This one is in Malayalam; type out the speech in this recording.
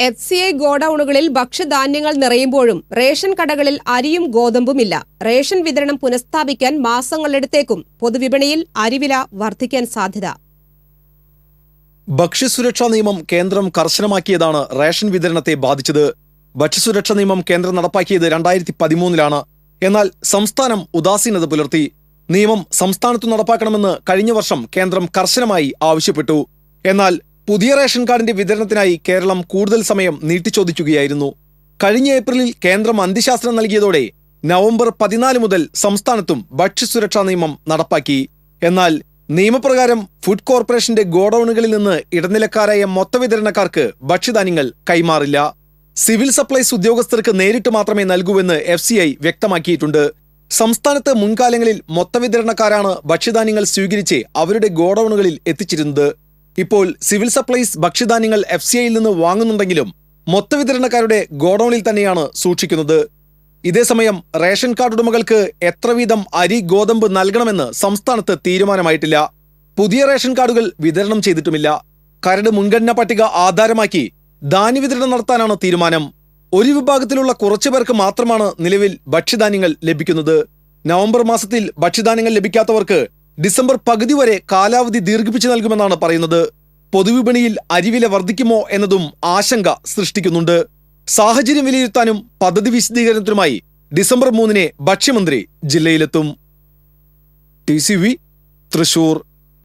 FCI ഗോഡൌണുകളിൽ ഭക്ഷ്യധാന്യങ്ങൾ നിറയുമ്പോഴും റേഷൻ കടകളിൽ അരിയും ഗോതമ്പുമില്ല. റേഷൻ വിതരണം പുനഃസ്ഥാപിക്കാൻ മാസങ്ങളെടുത്തേക്കും. പൊതുവിപണിയിൽ അരിവില വർദ്ധിക്കാൻ സാധ്യത. ഭക്ഷ്യസുരക്ഷാ നിയമം കേന്ദ്രം കർശനമാക്കിയതാണ് റേഷൻ വിതരണത്തെ ബാധിച്ചത്. ഭക്ഷ്യസുരക്ഷാ നിയമം കേന്ദ്രം നടപ്പാക്കിയത് 2013-ലാണ്. എന്നാൽ സംസ്ഥാനം ഉദാസീനത പുലർത്തി. നിയമം സംസ്ഥാനത്തു നടപ്പാക്കണമെന്ന് കഴിഞ്ഞ വർഷം കേന്ദ്രം കർശനമായി ആവശ്യപ്പെട്ടു. എന്നാൽ പുതിയ റേഷൻ കാർഡിന്റെ വിതരണത്തിനായി കേരളം കൂടുതൽ സമയം നീട്ടിച്ചോദിക്കുകയായിരുന്നു. കഴിഞ്ഞ ഏപ്രിലിൽ കേന്ദ്രം അന്ത്യശാസനം നൽകിയതോടെ നവംബർ 14 മുതൽ സംസ്ഥാനത്തും ഭക്ഷ്യസുരക്ഷാ നിയമം നടപ്പാക്കി. എന്നാൽ നിയമപ്രകാരം ഫുഡ് കോർപ്പറേഷന്റെ ഗോഡൌണുകളിൽ നിന്ന് ഇടനിലക്കാരായ മൊത്തവിതരണക്കാർക്ക് ഭക്ഷ്യധാന്യങ്ങൾ കൈമാറില്ല. സിവിൽ സപ്ലൈസ് ഉദ്യോഗസ്ഥർക്ക് നേരിട്ട് മാത്രമേ നൽകൂവെന്ന് FCI വ്യക്തമാക്കിയിട്ടുണ്ട്. സംസ്ഥാനത്ത് മുൻകാലങ്ങളിൽ മൊത്തവിതരണക്കാരാണ് ഭക്ഷ്യധാന്യങ്ങൾ സ്വീകരിച്ച് അവരുടെ ഗോഡൌണുകളിൽ എത്തിച്ചിരുന്നത്. ഇപ്പോൾ സിവിൽ സപ്ലൈസ് ഭക്ഷ്യധാന്യങ്ങൾ FCIയിൽ നിന്ന് വാങ്ങുന്നുണ്ടെങ്കിലും മൊത്തവിതരണക്കാരുടെ ഗോഡൌണിൽ തന്നെയാണ് സൂക്ഷിക്കുന്നത്. ഇതേസമയം റേഷൻ കാർഡ് ഉടമകൾക്ക് എത്ര വീതം അരി ഗോതമ്പ് നൽകണമെന്ന് സംസ്ഥാനത്ത് തീരുമാനമായിട്ടില്ല. പുതിയ റേഷൻ കാർഡുകൾ വിതരണം ചെയ്തിട്ടുമില്ല. കരട് മുൻഗണനാ പട്ടിക ആധാരമാക്കി ധാന്യവിതരണം നടത്താനാണ് തീരുമാനം. ഒരു വിഭാഗത്തിലുള്ള കുറച്ചുപേർക്ക് മാത്രമാണ് നിലവിൽ ഭക്ഷ്യധാന്യങ്ങൾ ലഭിക്കുന്നത്. നവംബർ മാസത്തിൽ ഭക്ഷ്യധാന്യങ്ങൾ ലഭിക്കാത്തവർക്ക് ഡിസംബർ പകുതി വരെ കാലാവധി ദീർഘിപ്പിച്ചു നൽകുമെന്നാണ് പറയുന്നത്. പൊതുവിപണിയിൽ അരിവില വർദ്ധിക്കുമോ എന്നതും ആശങ്ക സൃഷ്ടിക്കുന്നുണ്ട്. സാഹചര്യം വിലയിരുത്താനും പദ്ധതി വിശദീകരണത്തിനുമായി ഡിസംബർ 3 ഭക്ഷ്യമന്ത്രി ജില്ലയിലെത്തും. TCV തൃശൂർ.